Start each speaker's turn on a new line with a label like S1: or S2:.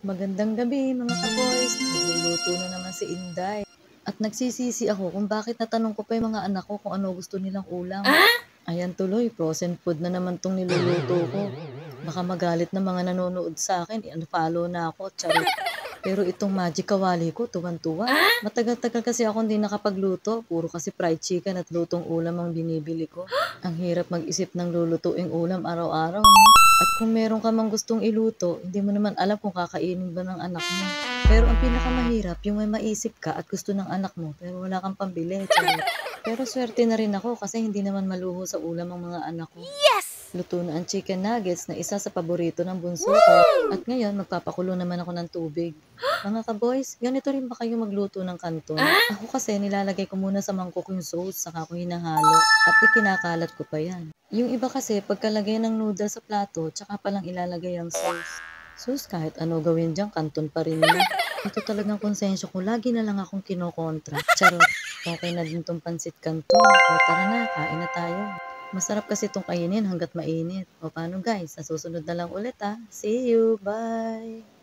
S1: Magandang gabi mga ka-boys, nagluluto na naman si Inday. At nagsisisi ako kung bakit natanong ko pa yung mga anak ko kung ano gusto nilang ulam. Ayan tuloy, frozen food na naman tong niluluto ko. Baka magalit na mga nanonood sa akin, i-unfollow na ako, charot. Pero itong magic kawali ko, tuwan-tuwa. Matagal-tagal kasi ako hindi nakapagluto. Puro kasi fried chicken at lutong ulam ang binibili ko. Ang hirap mag-isip ng lulutuing ulam araw-araw, no? At kung meron ka mang gustong iluto, hindi mo naman alam kung kakainin ba ng anak mo. Pero ang pinakamahirap, yung may maisip ka at gusto ng anak mo, pero wala kang pambili. Charot. Pero swerte na rin ako kasi hindi naman maluho sa ulam ang mga anak ko. Luto na ang chicken nuggets na isa sa paborito ng bunso ko. At ngayon, magpapakulo naman ako ng tubig. Mga ka-boys, ganito rin ba kayo magluto ng kanton? Ako kasi nilalagay ko muna sa mangkok yung sauce, saka ko hinahalo. At ikinakalat ko pa yan. Yung iba kasi, pagkalagay ng noodles sa plato, tsaka palang ilalagay ang sauce. Sus, kahit ano gawin dyan, kanton pa rin yun. Ito talagang konsensyo ko, lagi na lang akong kinokontra. Charot, okay na din tong pansit kanton. O tara na, kain na tayo. Masarap kasi itong kainin hanggat mainit. O paano guys, sa susunod na lang ulit ah. See you, bye!